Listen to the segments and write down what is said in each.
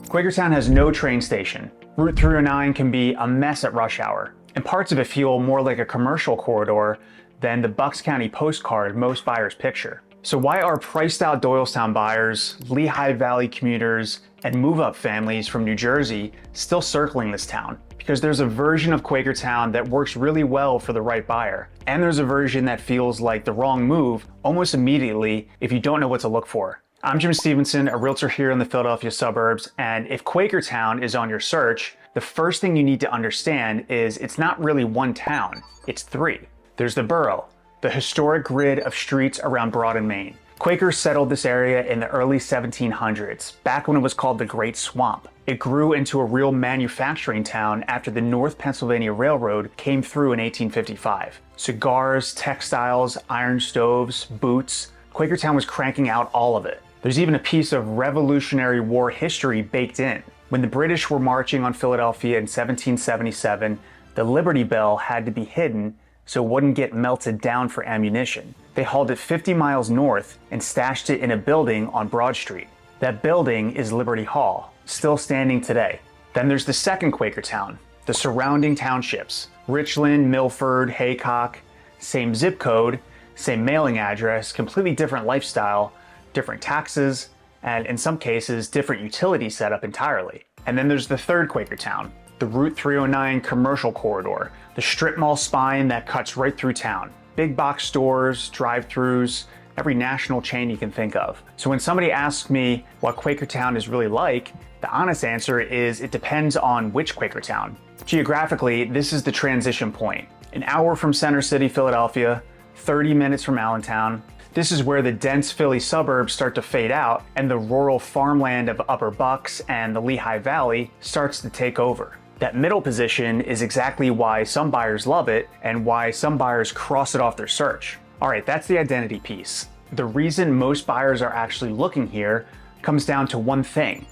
Quakertown has no train station. Route 309 can be a mess at rush hour, and parts of it feel more like a commercial corridor than the Bucks County postcard most buyers picture. So why are priced out Doylestown buyers, Lehigh Valley commuters, and move-up families from New Jersey still circling this town? Because there's a version of Quakertown that works really well for the right buyer, and there's a version that feels like the wrong move almost immediately if you don't know what to look for. I'm Jim Stevenson, a realtor here in the Philadelphia suburbs, and if Quakertown is on your search, the first thing you need to understand is it's not really one town, it's three. There's the borough, the historic grid of streets around Broad and Main. Quakers settled this area in the early 1700s, back when it was called the Great Swamp. It grew into a real manufacturing town after the North Pennsylvania Railroad came through in 1855. Cigars, textiles, iron stoves, boots. Quakertown was cranking out all of it. There's even a piece of Revolutionary War history baked in. When the British were marching on Philadelphia in 1777, the Liberty Bell had to be hidden so it wouldn't get melted down for ammunition. They hauled it 50 miles north and stashed it in a building on Broad Street. That building is Liberty Hall, still standing today. Then there's the second Quakertown, the surrounding townships. Richland, Milford, Haycock, same zip code, same mailing address, completely different lifestyle, different taxes, and in some cases, different utility setup entirely. And then there's the third Quakertown, the Route 309 commercial corridor, the strip mall spine that cuts right through town. Big box stores, drive-thrus, every national chain you can think of. So when somebody asks me what Quakertown is really like, the honest answer is it depends on which Quakertown. Geographically, this is the transition point. An hour from Center City, Philadelphia, 30 minutes from Allentown. This is where the dense Philly suburbs start to fade out and the rural farmland of Upper Bucks and the Lehigh Valley starts to take over. That middle position is exactly why some buyers love it and why some buyers cross it off their search. All right, that's the identity piece. The reason most buyers are actually looking here comes down to one thing: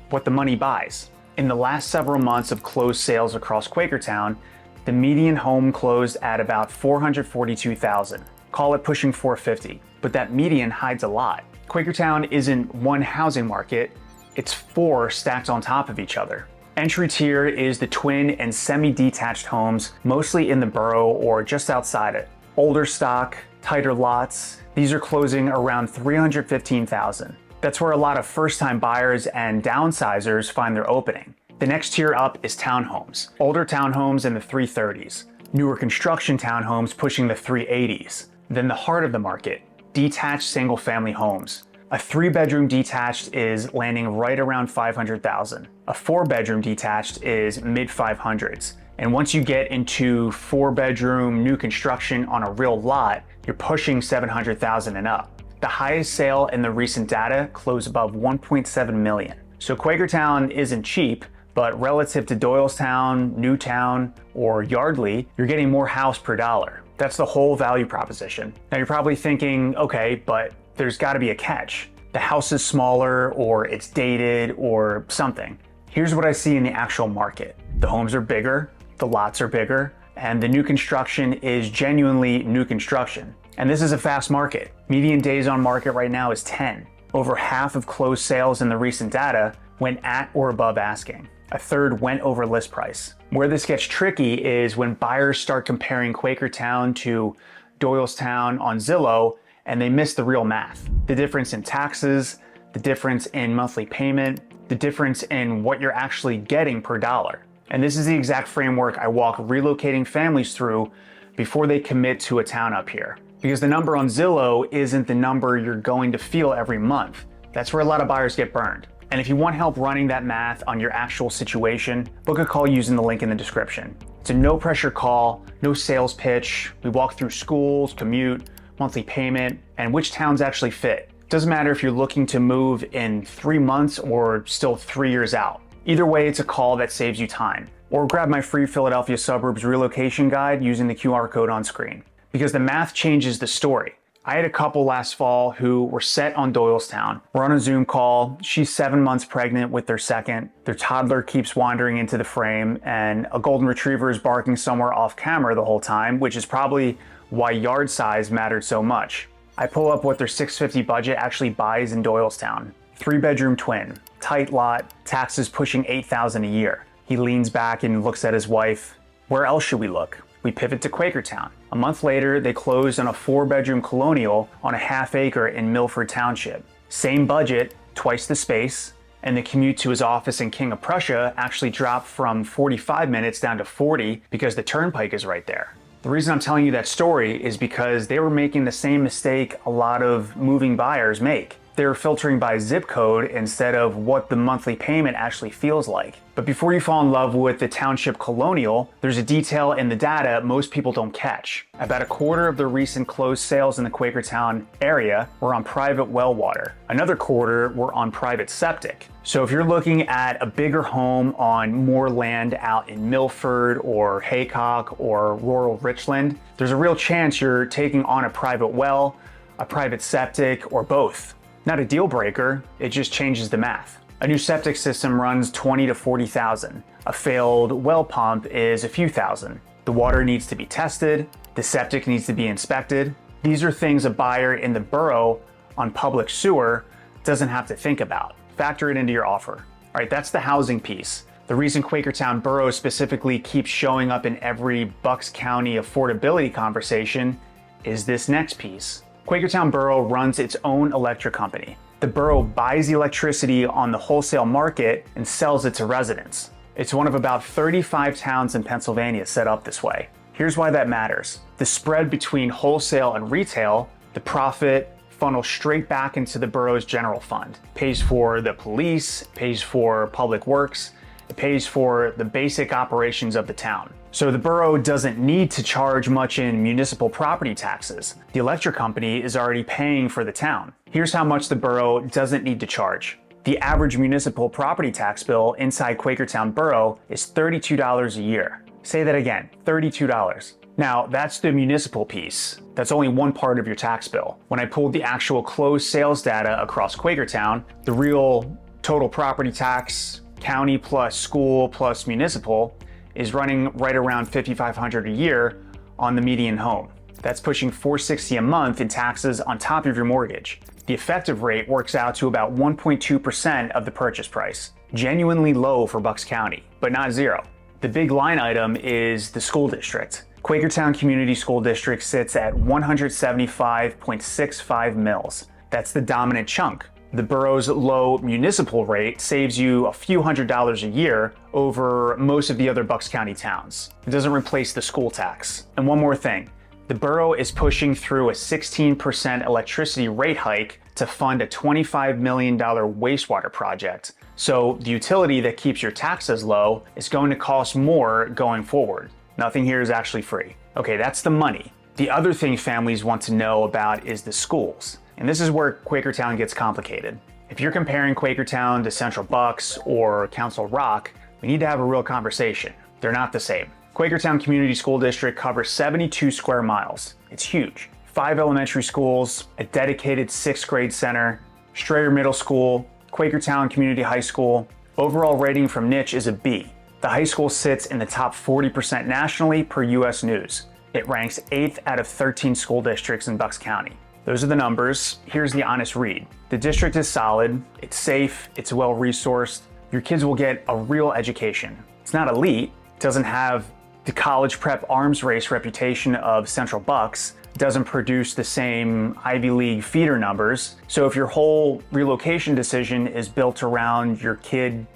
what the money buys. In the last several months of closed sales across Quakertown, the median home closed at about $442,000. Call it pushing $450, but that median hides a lot. Quakertown isn't one housing market, it's four stacked on top of each other. Entry tier is the twin and semi-detached homes, mostly in the borough or just outside it. Older stock, tighter lots, these are closing around $315,000. That's where a lot of first-time buyers and downsizers find their opening. The next tier up is townhomes. Older townhomes in the 330s. Newer construction townhomes pushing the 380s. Then the heart of the market, detached single-family homes. A 3-bedroom detached is landing right around $500,000. A 4-bedroom detached is mid-500s. And once you get into 4-bedroom new construction on a real lot, you're pushing $700,000 and up. The highest sale in the recent data closed above $1.7 million. So Quakertown isn't cheap, but relative to Doylestown, Newtown, or Yardley, you're getting more house per dollar. That's the whole value proposition. Now you're probably thinking, okay, but there's gotta be a catch. The house is smaller, or it's dated, or something. Here's what I see in the actual market. The homes are bigger, the lots are bigger, and the new construction is genuinely new construction. And this is a fast market. Median days on market right now is 10. Over half of closed sales in the recent data went at or above asking. A third went over list price. Where this gets tricky is when buyers start comparing Quakertown to Doylestown on Zillow and they miss the real math. The difference in taxes, the difference in monthly payment, the difference in what you're actually getting per dollar. And this is the exact framework I walk relocating families through before they commit to a town up here. Because the number on Zillow isn't the number you're going to feel every month. That's where a lot of buyers get burned. And if you want help running that math on your actual situation, book a call using the link in the description. It's a no pressure call, no sales pitch. We walk through schools, commute, monthly payment, and which towns actually fit. Doesn't matter if you're looking to move in 3 months or still 3 years out. Either way, it's a call that saves you time. Or grab my free Philadelphia Suburbs relocation guide using the QR code on screen. Because the math changes the story. I had a couple last fall who were set on Doylestown. We're on a Zoom call. She's 7 months pregnant with their second. Their toddler keeps wandering into the frame, and a golden retriever is barking somewhere off camera the whole time, which is probably why yard size mattered so much. I pull up what their $650 budget actually buys in Doylestown. 3-bedroom twin, tight lot, taxes pushing $8,000 a year. He leans back and looks at his wife. Where else should we look? We pivot to Quakertown. A month later, they closed on a 4-bedroom colonial on a half-acre in Milford Township. Same budget, twice the space, and the commute to his office in King of Prussia actually dropped from 45 minutes down to 40 because the turnpike is right there. The reason I'm telling you that story is because they were making the same mistake a lot of moving buyers make. They were filtering by zip code instead of what the monthly payment actually feels like. But before you fall in love with the township colonial, there's a detail in the data most people don't catch. About a quarter of the recent closed sales in the Quakertown area were on private well water. Another quarter were on private septic. So if you're looking at a bigger home on more land out in Milford or Haycock or rural Richland, there's a real chance you're taking on a private well, a private septic, or both. Not a deal breaker, it just changes the math. A new septic system runs $20,000 to $40,000. A failed well pump is a few thousand. The water needs to be tested, the septic needs to be inspected. These are things a buyer in the borough on public sewer doesn't have to think about. Factor it into your offer. All right, that's the housing piece. The reason Quakertown Borough specifically keeps showing up in every Bucks County affordability conversation is this next piece. Quakertown Borough runs its own electric company. The borough buys the electricity on the wholesale market and sells it to residents. It's one of about 35 towns in Pennsylvania set up this way. Here's why that matters. The spread between wholesale and retail, the profit funnels straight back into the borough's general fund. It pays for the police, pays for public works, it pays for the basic operations of the town. So the borough doesn't need to charge much in municipal property taxes. The electric company is already paying for the town. Here's how much the borough doesn't need to charge. The average municipal property tax bill inside Quakertown Borough is $32 a year. Say that again, $32. Now, that's the municipal piece. That's only one part of your tax bill. When I pulled the actual closed sales data across Quakertown, the real total property tax, county plus school plus municipal, is running right around $5,500 a year on the median home. That's pushing $460 a month in taxes on top of your mortgage. The effective rate works out to about 1.2% of the purchase price. Genuinely low for Bucks County, but not zero. The big line item is the school district. Quakertown Community School District sits at 175.65 mils. That's the dominant chunk. The borough's low municipal rate saves you a few $100s a year over most of the other Bucks County towns. It doesn't replace the school tax. And one more thing, the borough is pushing through a 16% electricity rate hike to fund a $25 million wastewater project. So the utility that keeps your taxes low is going to cost more going forward. Nothing here is actually free. Okay, that's the money. The other thing families want to know about is the schools. And this is where Quakertown gets complicated. If you're comparing Quakertown to Central Bucks or Council Rock, we need to have a real conversation. They're not the same. Quakertown Community School District covers 72 square miles. It's huge. 5 elementary schools, a dedicated 6th grade center, Strayer Middle School, Quakertown Community High School. Overall rating from Niche is a B. The high school sits in the top 40% nationally per US News. It ranks 8th out of 13 school districts in Bucks County. Those are the numbers. Here's the honest read. The district is solid, it's safe, it's well resourced. Your kids will get a real education. It's not elite, it doesn't have the college prep arms race reputation of Central Bucks, it doesn't produce the same Ivy League feeder numbers. So if your whole relocation decision is built around your kid,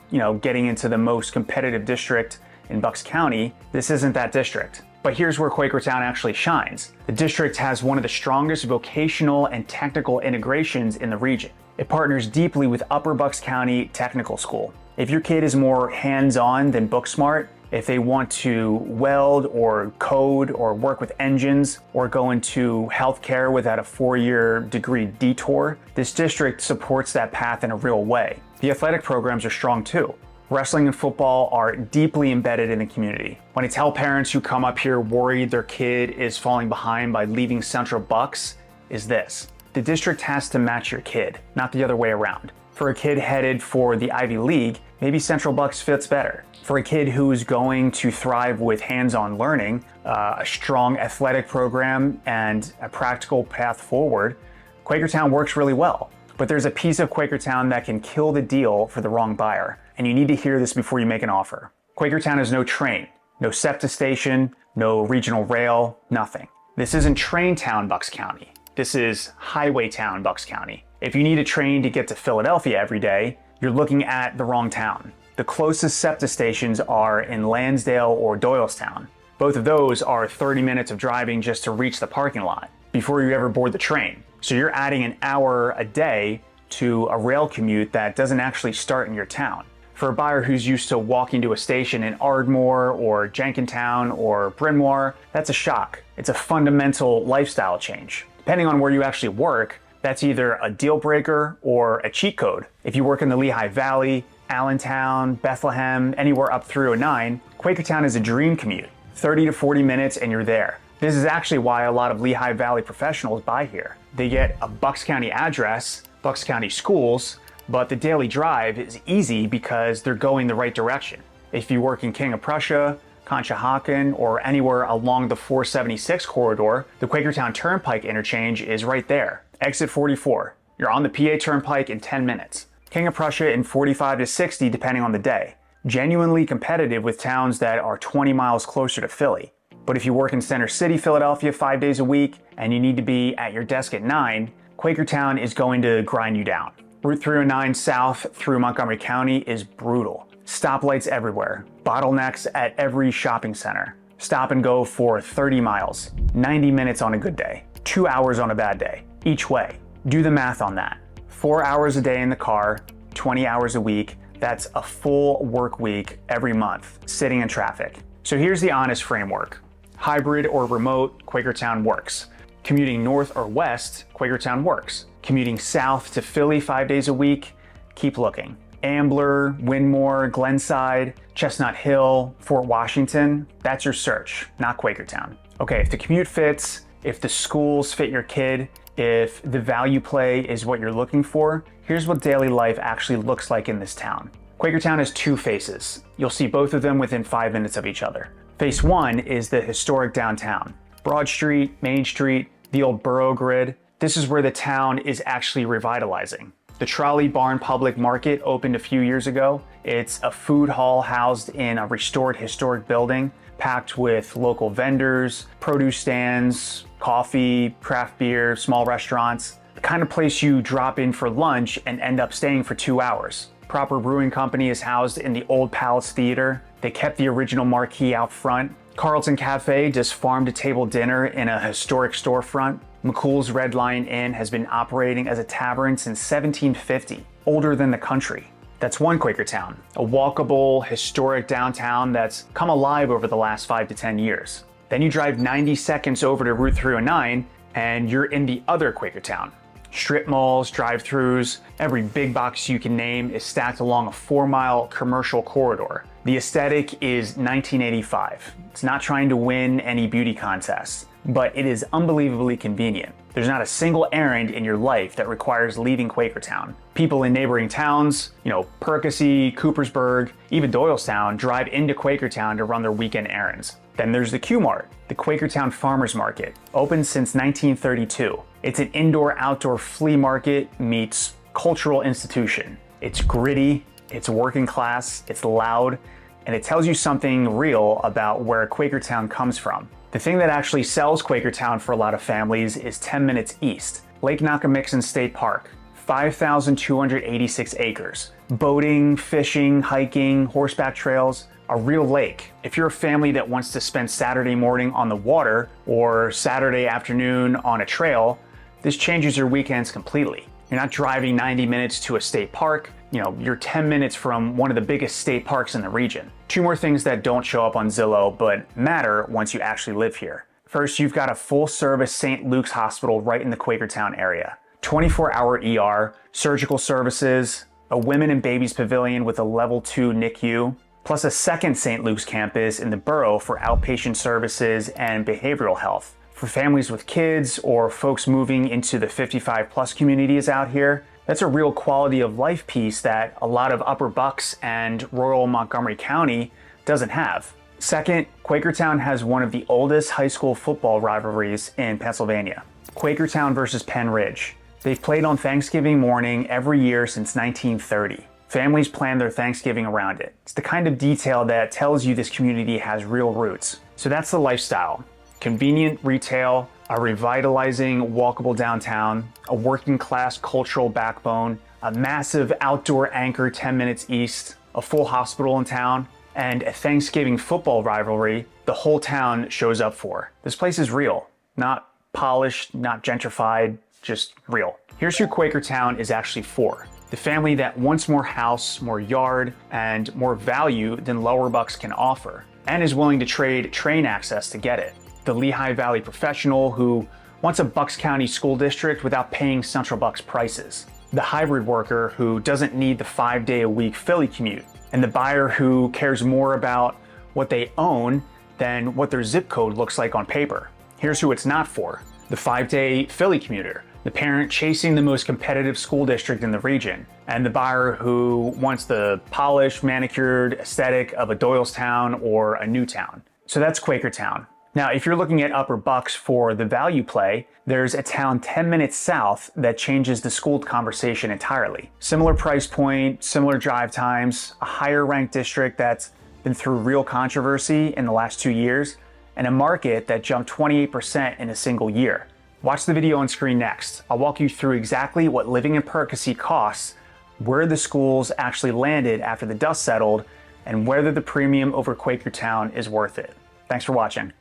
getting into the most competitive district in Bucks County, this isn't that district. But here's where Quakertown actually shines. The district has one of the strongest vocational and technical integrations in the region. It partners deeply with Upper Bucks County Technical School. If your kid is more hands-on than book smart, if they want to weld or code or work with engines or go into healthcare without a 4-year degree detour, this district supports that path in a real way. The athletic programs are strong too. Wrestling and football are deeply embedded in the community. When I tell parents who come up here worried their kid is falling behind by leaving Central Bucks, is this: the district has to match your kid, not the other way around. For a kid headed for the Ivy League, maybe Central Bucks fits better. For a kid who's going to thrive with hands-on learning, a strong athletic program, and a practical path forward, Quakertown works really well. But there's a piece of Quakertown that can kill the deal for the wrong buyer, and you need to hear this before you make an offer. Quakertown has no train, no SEPTA station, no regional rail, nothing. This isn't Train Town, Bucks County. This is Highway Town, Bucks County. If you need a train to get to Philadelphia every day, you're looking at the wrong town. The closest SEPTA stations are in Lansdale or Doylestown. Both of those are 30 minutes of driving just to reach the parking lot before you ever board the train. So you're adding an hour a day to a rail commute that doesn't actually start in your town. For a buyer who's used to walking to a station in Ardmore or Jenkintown or Bryn Mawr, that's a shock. It's a fundamental lifestyle change. Depending on where you actually work, that's either a deal breaker or a cheat code. If you work in the Lehigh Valley, Allentown, Bethlehem, anywhere up 309, Quakertown is a dream commute. 30 to 40 minutes and you're there. This is actually why a lot of Lehigh Valley professionals buy here. They get a Bucks County address, Bucks County schools, but the daily drive is easy because they're going the right direction. If you work in King of Prussia, Conshohocken, or anywhere along the 476 corridor, the Quakertown Turnpike interchange is right there. Exit 44. You're on the PA Turnpike in 10 minutes. King of Prussia in 45 to 60 depending on the day. Genuinely competitive with towns that are 20 miles closer to Philly. But if you work in Center City, Philadelphia 5 days a week and you need to be at your desk at 9, Quakertown is going to grind you down. Route 309 south through Montgomery County is brutal. Stoplights everywhere, bottlenecks at every shopping center. Stop and go for 30 miles, 90 minutes on a good day, 2 hours on a bad day, each way. Do the math on that. 4 hours a day in the car, 20 hours a week, that's a full work week every month, sitting in traffic. So here's the honest framework. Hybrid or remote, Quakertown works. Commuting north or west, Quakertown works. Commuting south to Philly 5 days a week, keep looking. Ambler, Wynmoor, Glenside, Chestnut Hill, Fort Washington, that's your search, not Quakertown. Okay, if the commute fits, if the schools fit your kid, if the value play is what you're looking for, here's what daily life actually looks like in this town. Quakertown has two faces. You'll see both of them within 5 minutes of each other. Face one is the historic downtown. Broad Street, Main Street, the old borough grid. This is where the town is actually revitalizing. The Trolley Barn Public Market opened a few years ago. It's a food hall housed in a restored historic building, packed with local vendors, produce stands, coffee, craft beer, small restaurants. The kind of place you drop in for lunch and end up staying for 2 hours. Proper Brewing Company is housed in the Old Palace Theater. They kept the original marquee out front. Carlton Cafe does farm-to-table dinner in a historic storefront. McCool's Red Lion Inn has been operating as a tavern since 1750, older than the country. That's one Quakertown, a walkable, historic downtown that's come alive over the last 5 to 10 years. Then you drive 90 seconds over to Route 309 and you're in the other Quakertown. Strip malls, drive-thrus, every big box you can name is stacked along a 4-mile commercial corridor. The aesthetic is 1985. It's not trying to win any beauty contests, but it is unbelievably convenient. There's not a single errand in your life that requires leaving Quakertown. People in neighboring towns, Percy, Coopersburg, even Doylestown, drive into Quakertown to run their weekend errands. Then there's the Q-Mart, the Quakertown Farmers Market, open since 1932. It's an indoor-outdoor flea market meets cultural institution. It's gritty, it's working class, it's loud, and it tells you something real about where Quakertown comes from. The thing that actually sells Quakertown for a lot of families is 10 minutes east. Lake Nockamixon State Park, 5,286 acres. Boating, fishing, hiking, horseback trails, a real lake. If you're a family that wants to spend Saturday morning on the water or Saturday afternoon on a trail, this changes your weekends completely. You're not driving 90 minutes to a state park. You're 10 minutes from one of the biggest state parks in the region. Two more things that don't show up on Zillow but matter once you actually live here. First, you've got a full-service St. Luke's Hospital right in the Quakertown area. 24-hour ER, surgical services, a women and babies pavilion with a level 2 NICU, plus a second St. Luke's campus in the borough for outpatient services and behavioral health. For families with kids or folks moving into the 55+ communities out here, that's a real quality of life piece that a lot of Upper Bucks and rural Montgomery County doesn't have. Second, Quakertown has one of the oldest high school football rivalries in Pennsylvania. Quakertown versus Penn Ridge. They've played on Thanksgiving morning every year since 1930. Families plan their Thanksgiving around it. It's the kind of detail that tells you this community has real roots. So that's the lifestyle. Convenient retail, a revitalizing, walkable downtown, a working class cultural backbone, a massive outdoor anchor 10 minutes east, a full hospital in town, and a Thanksgiving football rivalry the whole town shows up for. This place is real. Not polished, not gentrified, just real. Here's who Quakertown is actually for. The family that wants more house, more yard, and more value than Lower Bucks can offer, and is willing to trade train access to get it. The Lehigh Valley professional who wants a Bucks County school district without paying Central Bucks prices. The hybrid worker who doesn't need the 5-day-a-week Philly commute. And the buyer who cares more about what they own than what their zip code looks like on paper. Here's who it's not for. The 5-day Philly commuter. The parent chasing the most competitive school district in the region. And the buyer who wants the polished, manicured aesthetic of a Doylestown or a Newtown. So that's Quakertown. Now, if you're looking at Upper Bucks for the value play, there's a town 10 minutes south that changes the school conversation entirely. Similar price point, similar drive times, a higher ranked district that's been through real controversy in the last 2 years, and a market that jumped 28% in a single year. Watch the video on screen next. I'll walk you through exactly what living in Perkasie costs, where the schools actually landed after the dust settled, and whether the premium over Quakertown is worth it. Thanks for watching.